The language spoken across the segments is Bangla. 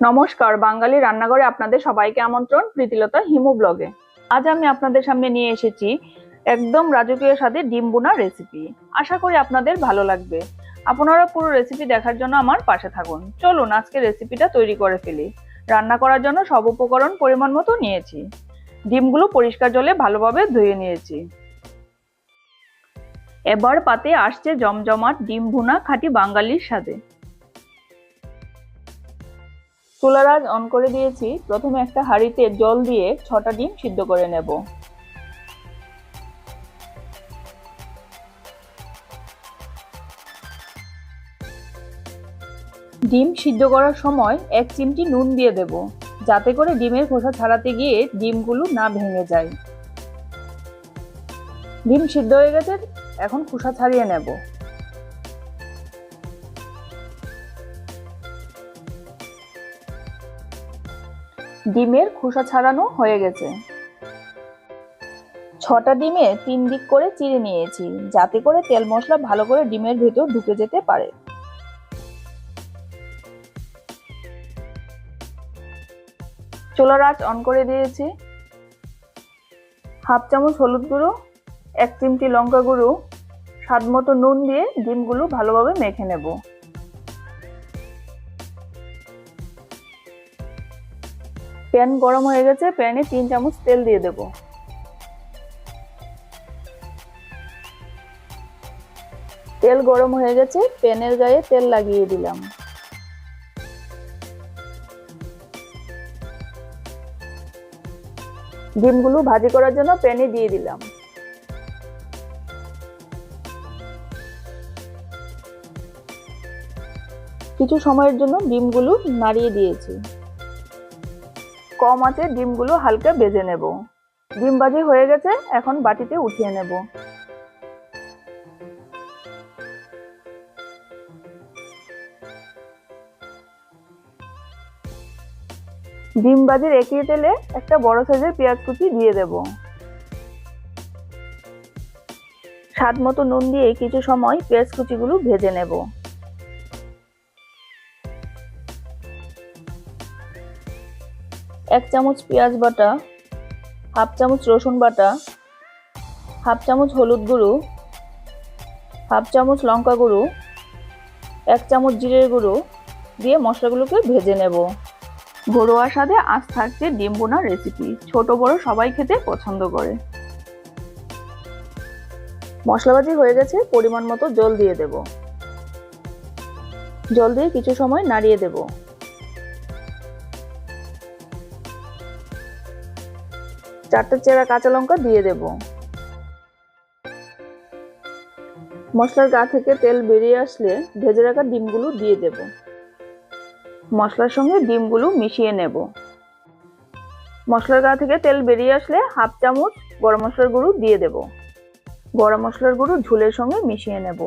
নমস্কার, বাঙালি রান্নাঘরে আপনাদের সবাইকে আমন্ত্রণ। প্রীতিলতা হিমু ব্লগে। আজ আমি আপনাদের সামনে নিয়ে এসেছি একদম রাজকীয় স্বাদের ডিম ভুনা রেসিপি। আশা করি আপনাদের ভালো লাগবে। আপনারা পুরো রেসিপি দেখার জন্য আমার পাশে থাকুন। চলুন আজকে রেসিপিটা তৈরি করে ফেলি। রান্না করার জন্য সব উপকরণ পরিমাণ মতো নিয়েছি। ডিমগুলো পরিষ্কার জলে ভালোভাবে ধুয়ে নিয়েছি। এবার পাতে আসছে জমজমাট ডিম ভুনা খাঁটি বাঙালির স্বাদে। চুলার আঁচ অন করে দিয়েছি। প্রথমে একটা হাঁড়িতে জল দিয়ে 6টা ডিম সিদ্ধ করে নেব। ডিম সিদ্ধ করার সময় 1 চিমটি নুন দিয়ে দেব, যাতে করে ডিমের খোসা ছাড়াতে গিয়ে ডিমগুলো না ভেঙে যায়। ডিম সিদ্ধ হয়ে গেছে, এখন খোসা ছাড়িয়ে নেব। ডিমের খোসা ছাড়ানো হয়ে গেছে। 6টা ডিমে 3 দিক করে চিড়ে নিয়েছি, যাতে করে তেল মশলা ভালো করে ডিমের ভেতর ঢুকে যেতে পারে। চুলার আঁচ অন করে দিয়েছি। হাফ চামচ হলুদ গুঁড়ো, 1 চিমটি লঙ্কা গুঁড়ো, স্বাদ মতো নুন দিয়ে ডিমগুলো ভালোভাবে মেখে নেব। প্যান গরম হয়ে গেছে, প্যানে 3 চামচ তেল দিয়ে দেব। তেল গরম হয়ে গেছে, প্যানের গায়ে তেল লাগিয়ে দিলাম। ডিমগুলো ভাজি করার জন্য প্যানে দিয়ে দিলাম। কিছু সময়ের জন্য ডিমগুলো নাড়িয়ে দিয়েছি। কম আঁচে ডিমগুলো হালকা ভেজে নেব। ডিম ভাজি হয়ে গেছে, এখন বাটিতে উঠিয়ে নেব। ডিম ভাজির একই তেলে একটা বড় সাইজের পেঁয়াজ কুচি দিয়ে দেব। স্বাদ মতো নুন দিয়ে কিছু সময় পেঁয়াজ কুচিগুলো ভেজে নেব। 1 চামচ পেঁয়াজ বাটা, হাফ চামচ রসুন বাটা, হাফ চামচ হলুদ গুঁড়ো, হাফ চামচ লঙ্কা গুঁড়ো, 1 চামচ জিরের গুঁড়ো দিয়ে মশলাগুলোকে ভেজে নেব। ঘরোয়া স্বাদে আজ থাকছে ডিম ভুনা রেসিপি। ছোট বড় সবাই খেতে পছন্দ করে। মশলা ভাজি হয়ে গেছে, পরিমাণ মতো জল দিয়ে দেব। জল দিয়ে কিছু সময় নাড়িয়ে দেব। চারটে চেরা কাঁচা লঙ্কা দিয়ে দেব। মশলার গা থেকে তেল বেরিয়ে আসলে ভেজে রাখা ডিমগুলো দিয়ে দেব। মশলার সঙ্গে ডিমগুলো মিশিয়ে নেব। মশলার গা থেকে তেল বেরিয়ে আসলে হাফ চামচ গরম মশলার গুঁড়ো দিয়ে দেব। গরম মশলার গুঁড়ো ঝোলের সঙ্গে মিশিয়ে নেব।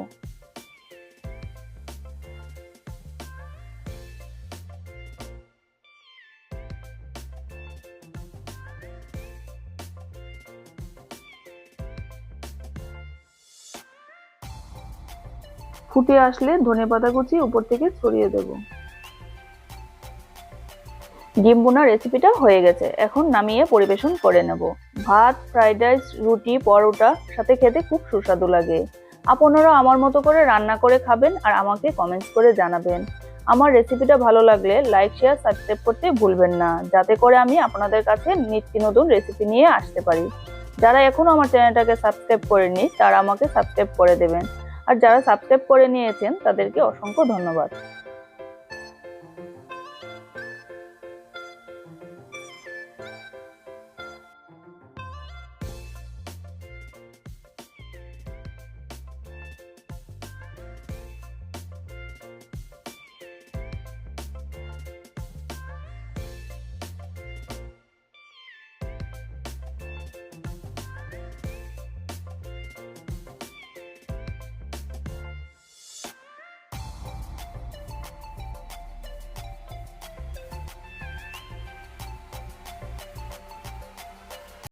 ফুটে আসলে ধনেপাতা কুচি উপর থেকে ছড়িয়ে দেব। ডিম ভুনা রেসিপিটা হয়ে গেছে, এখন নামিয়ে পরিবেশন করে নেব। ভাত, ফ্রাইড রাইস, রুটি, পরোটা সাথে খেতে খুব সুস্বাদু লাগে। আপনারা আমার মতো করে রান্না করে খাবেন আর আমাকে কমেন্টস করে জানাবেন। আমার রেসিপিটা ভালো লাগলে লাইক, শেয়ার, সাবস্ক্রাইব করতে ভুলবেন না, যাতে করে আমি আপনাদের কাছে নিত্য নতুন রেসিপি নিয়ে আসতে পারি। যারা এখনো আমার চ্যানেলটাকে সাবস্ক্রাইব করেননি তারা আমাকে সাবস্ক্রাইব করে দেবেন, আর যারা সাবস্ক্রাইব করে নিয়েছেন তাদেরকে অসংখ্য ধন্যবাদ।